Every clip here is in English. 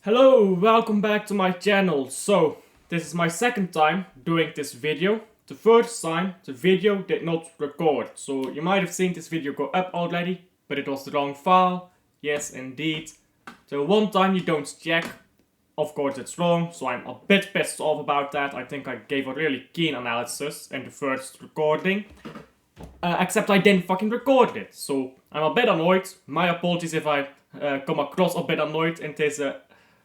Hello, welcome back to my channel. So, this is my second time doing this video. The first time, the video did not record. So, you might have seen this video go up already, but it was the wrong file. Yes, indeed. So, one time you don't check, of course it's wrong. So, I'm a bit pissed off about that. I think I gave a really keen analysis in the first recording. Except I didn't fucking record it. So, I'm a bit annoyed. My apologies if I come across a bit annoyed in this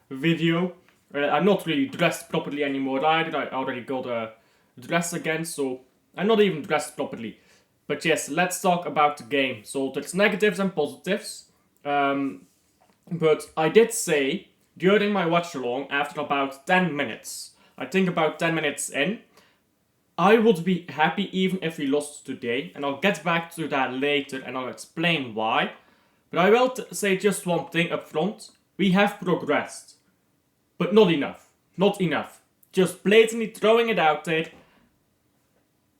video. I'm not really dressed properly anymore either. I already got a dress again, so I'm not even dressed properly. But yes, let's talk about the game. So there's negatives and positives. But I did say during my watch along, after about 10 minutes, I think about 10 minutes in, I would be happy even if we lost today, and I'll get back to that later and I'll explain why. But I will say just one thing up front. We have progressed. But not enough. Not enough. Just blatantly throwing it out there.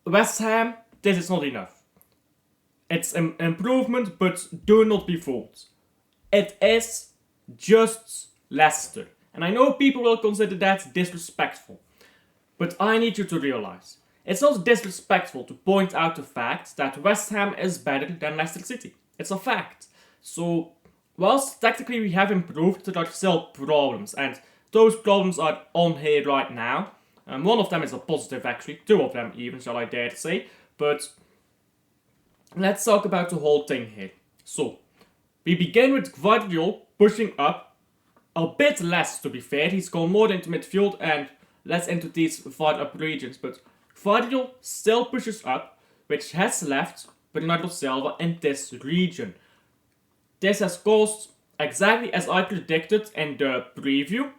West Ham, this is not enough. It's an improvement, but do not be fooled. It is just Leicester. And I know people will consider that disrespectful. But I need you to realize, it's not disrespectful to point out the fact that West Ham is better than Leicester City. It's a fact. So, whilst technically we have improved, there are still problems. And those problems are on here right now. One of them is a positive actually, two of them even, shall I dare to say. But let's talk about the whole thing here. So, we begin with Guardiola pushing up a bit less, to be fair. He's gone more into midfield and less into these far up regions. But Guardiola still pushes up, which has left Bernardo Silva in this region. This has caused, exactly as I predicted in the preview,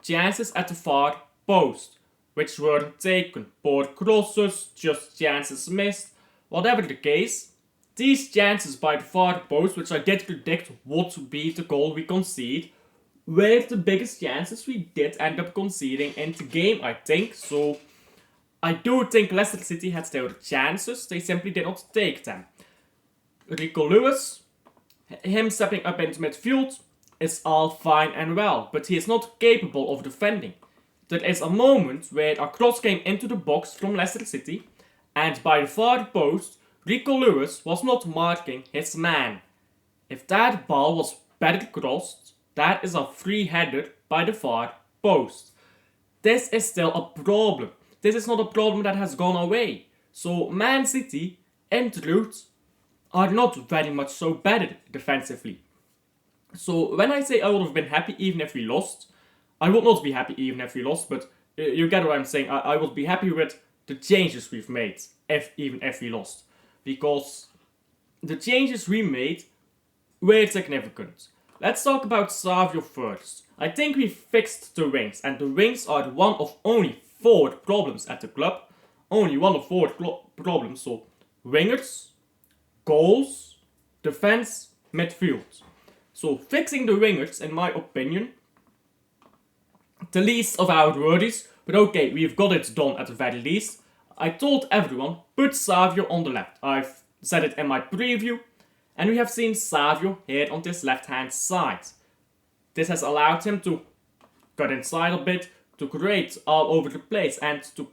chances at the far post, which weren't taken. Poor crosses, just chances missed. Whatever the case, these chances by the far post, which I did predict would be the goal we concede, were the biggest chances we did end up conceding in the game, I think. So, I do think Leicester City had their chances, they simply did not take them. Rico Lewis, him stepping up into midfield, is all fine and well, but he is not capable of defending. There is a moment where a cross came into the box from Leicester City, and by the far post, Rico Lewis was not marking his man. If that ball was better crossed, that is a free header by the far post. This is still a problem. This is not a problem that has gone away. So Man City, in truth, are not very much so better defensively. So when I say I would have been happy even if we lost, I would not be happy even if we lost, but you get what I'm saying. I would be happy with the changes we've made, even if we lost. Because the changes we made were significant. Let's talk about Savio first. I think we fixed the wings, and the wings are one of only 4 problems at the club. Only one of 4 problems, so wingers, goals, defense, midfield. So fixing the wingers, in my opinion, the least of our worries, but okay, we've got it done at the very least. I told everyone, put Savio on the left. I've said it in my preview, and we have seen Savio here on this left hand side. This has allowed him to cut inside a bit, to create all over the place, and to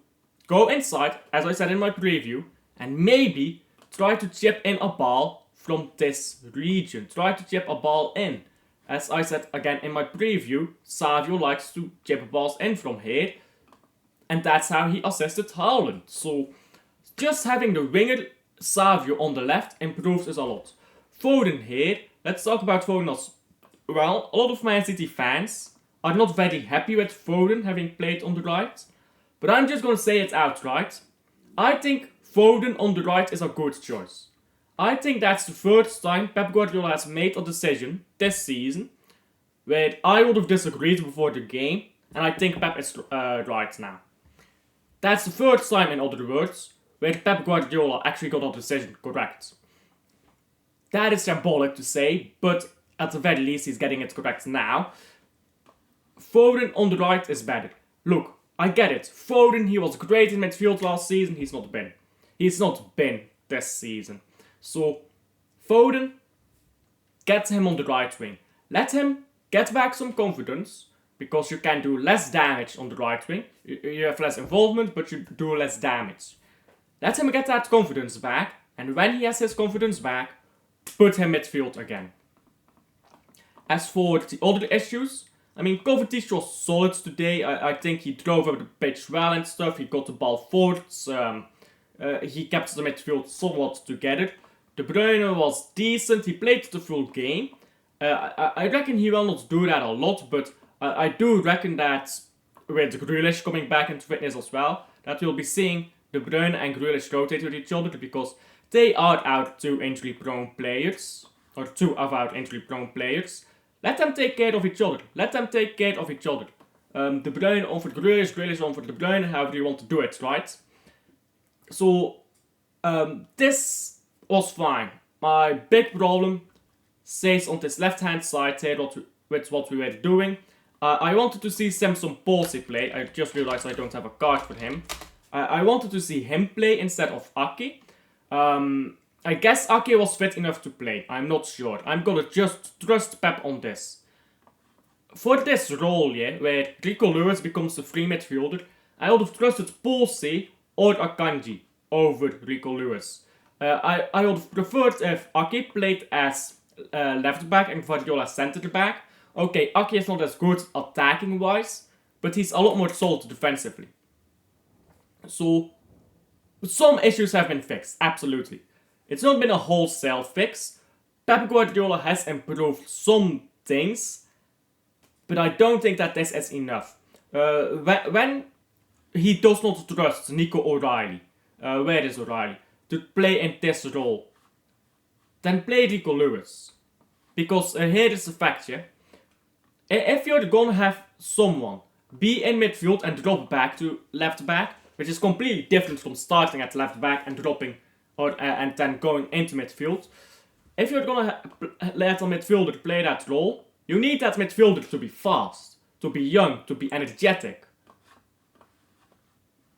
go inside, as I said in my preview, and maybe try to chip in a ball from this region. Try to chip a ball in. As I said again in my preview, Savio likes to chip balls in from here. And that's how he assisted Haaland. So, just having the winger Savio on the left improves us a lot. Foden here, let's talk about Foden as well. A lot of Man City fans are not very happy with Foden having played on the right. But I'm just gonna say it outright. I think Foden on the right is a good choice. I think that's the first time Pep Guardiola has made a decision this season where I would have disagreed before the game, and I think Pep is right now. That's the first time, in other words, where Pep Guardiola actually got a decision correct. That is symbolic to say, but at the very least he's getting it correct now. Foden on the right is better. Look, I get it. Foden, he was great in midfield last season, he's not been. He's not been this season. So, Foden, get him on the right wing. Let him get back some confidence. because you can do less damage on the right wing. You have less involvement, but you do less damage. Let him get that confidence back, and when he has his confidence back, put him midfield again. As for the other issues, I mean, Kovacic was solid today. I think he drove over the pitch well and stuff. He got the ball forwards. He kept the midfield somewhat together. De Bruyne was decent. He played the full game. I reckon he will not do that a lot, but I do reckon that with Grealish coming back into fitness as well, that we'll be seeing De Bruyne and Grealish rotate with each other, because they are our two injury-prone players, or two of our injury-prone players. Let them take care of each other. Let them take care of each other. De Bruyne on for Grealish, Grealish on for De Bruyne, however you want to do it, right? So, this was fine. My big problem stays on this left-hand side here with what we were doing. I wanted to see Simpson Palsy play. I just realized I don't have a card for him. I wanted to see him play instead of Aki. I guess Aki was fit enough to play. I'm not sure. I'm gonna just trust Pep on this. For this role, yeah, where Rico Lewis becomes the free midfielder, I would have trusted Palsy or Akanji over Rico Lewis. I would have preferred if Aki played as left back and Guardiola centre back. Okay, Aki is not as good attacking wise, but he's a lot more solid defensively. So, some issues have been fixed, absolutely. It's not been a wholesale fix. Pep Guardiola has improved some things, but I don't think that this is enough. When he does not trust Nico O'Reilly, where is O'Reilly, to play in this role, then play Rico Lewis. Because here is the fact, yeah. If you're gonna have someone be in midfield and drop back to left back, which is completely different from starting at left back and dropping and then going into midfield. If you're gonna let a midfielder play that role, you need that midfielder to be fast, to be young, to be energetic.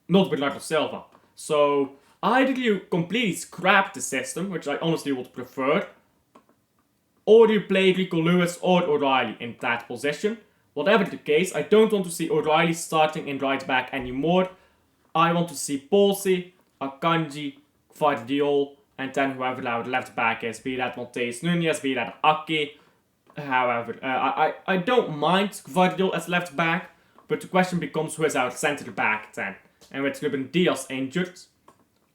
Not Bernardo Silva. So either you completely scrap the system, which I honestly would prefer, or you play Rico Lewis or O'Reilly in that position. Whatever the case, I don't want to see O'Reilly starting in right back anymore. I want to see Palsy, Akanji, Gvardiol, and then whoever our left back is, be that Mateus Nunes, be that Aki. However, I don't mind Gvardiol as left back, but the question becomes who is our centre back then. And with Ruben Diaz injured,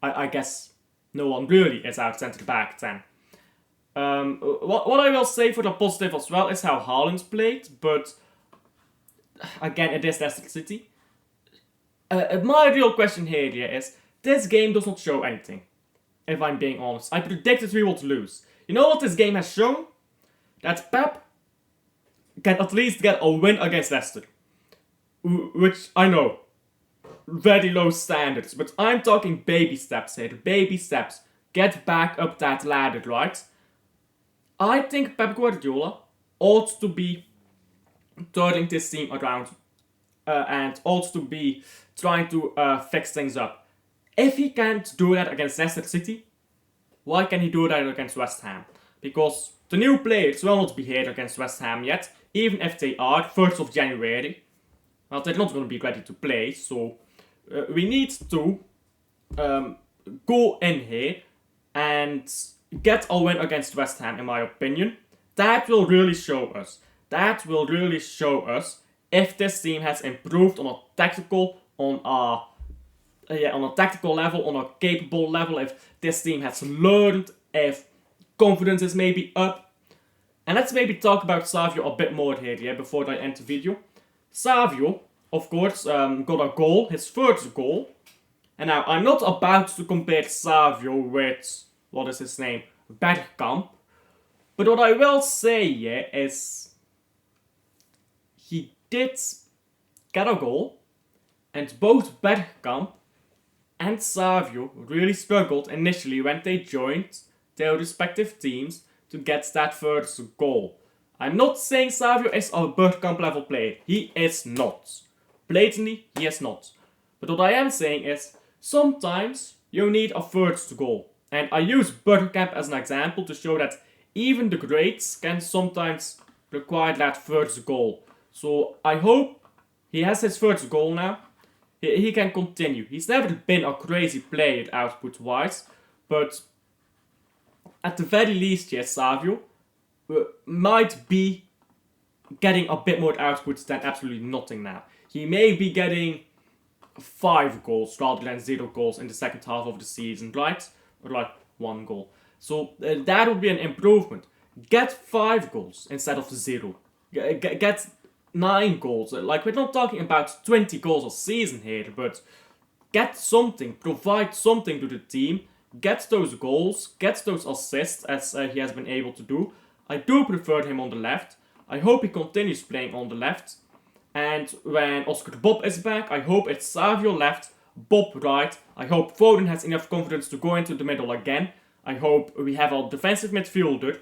I guess no one really is our centre back then. What I will say for the positive as well is how Haaland played, but again, it is Leicester City. My real question here is, this game does not show anything, if I'm being honest. I predicted we would lose. You know what this game has shown? That Pep can at least get a win against Leicester. Which, I know, very low standards, but I'm talking baby steps here, baby steps. Get back up that ladder, right? I think Pep Guardiola ought to be turning this team around and ought to be trying to fix things up. If he can't do that against Leicester City, why can he do that against West Ham? Because the new players will not be here against West Ham yet, even if they are 1st of January. Well, they're not going to be ready to play, so we need to go in here and get a win against West Ham, in my opinion. That will really show us. That will really show us if this team has improved on a tactical, on a tactical level, on a capable level, if this team has learned, if confidence is maybe up. And let's maybe talk about Savio a bit more here, yeah, before I end the video. Savio, of course, got a goal, his first goal. And now, I'm not about to compare Savio with, what is his name, Bergkamp. But what I will say, yeah, is he did get a goal. And both Bergkamp and Savio really struggled initially when they joined their respective teams to get that first goal. I'm not saying Savio is a Bergkamp level player. He is not. Blatantly, he is not. But what I am saying is, sometimes you need a first goal. And I use Bergkamp as an example to show that even the greats can sometimes require that first goal. So I hope he has his first goal now. He can continue. He's never been a crazy player output-wise, but at the very least, yes, Savio might be getting a bit more output than absolutely nothing now. He may be getting 5 goals rather than 0 goals in the second half of the season, right? Or like 1 goal. So that would be an improvement. Get 5 goals instead of 0. Get 9 goals. Like, we're not talking about 20 goals a season here, but get something, provide something to the team, get those goals, get those assists as he has been able to do. I do prefer him on the left. I hope he continues playing on the left. And when Oscar Bob is back, I hope it's Savio left, Bob right. I hope Foden has enough confidence to go into the middle again. I hope we have a defensive midfielder.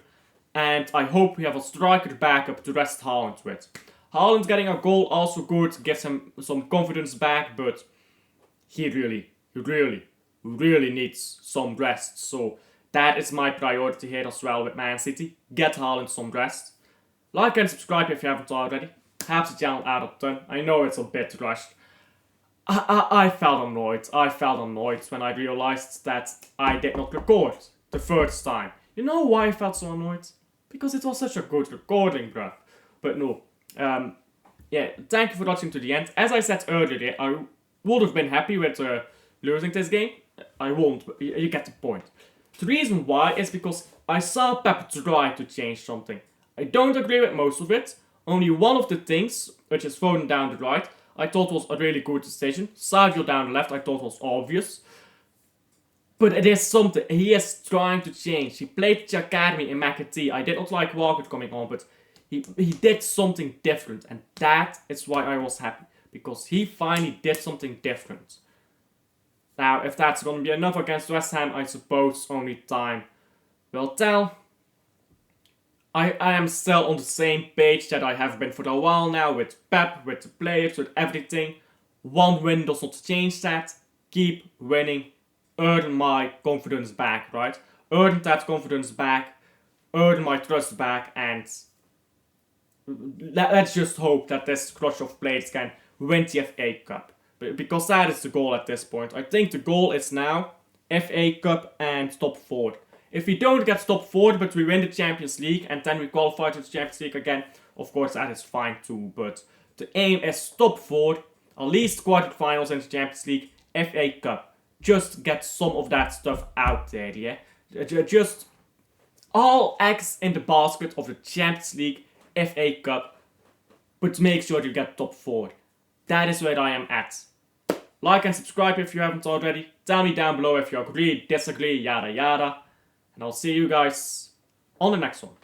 And I hope we have a striker backup to rest Haaland with. Haaland getting a goal also good, gives him some confidence back, but he really needs some rest. So that is my priority here as well with Man City. Get Haaland some rest. Like and subscribe if you haven't already. Helps the channel out a ton. I know it's a bit rushed. I felt annoyed. I felt annoyed when I realized that I did not record the first time. You know why I felt so annoyed? Because it was such a good recording, bruh. But no. Yeah, thank you for watching to the end. As I said earlier, I would have been happy with losing this game. I won't, but you get the point. The reason why is because I saw Pep try to change something. I don't agree with most of it. Only one of the things, which is Foden down the right, I thought was a really good decision. Savio down the left, I thought was obvious. But it is something. He is trying to change. He played the academy in McAtee. I did not like Walker coming on, but he did something different. And that is why I was happy. Because he finally did something different. Now, if that's going to be enough against West Ham, I suppose only time will tell. I am still on the same page that I have been for a while now with Pep, with the players, with everything. One win does not change that. Keep winning. Earn my confidence back, right? Earn that confidence back. Earn my trust back. And let's just hope that this crush of players can win the FA Cup. Because that is the goal at this point. I think the goal is now FA Cup and top 4. If we don't get top 4 but we win the Champions League and then we qualify to the Champions League again, of course that is fine too. But the aim is top 4, at least quarterfinals in the Champions League, FA Cup. Just get some of that stuff out there, yeah? Just all eggs in the basket of the Champions League, FA Cup, but make sure you get top 4. That is where I am at. Like and subscribe if you haven't already. Tell me down below if you agree, disagree, yada yada. And I'll see you guys on the next one.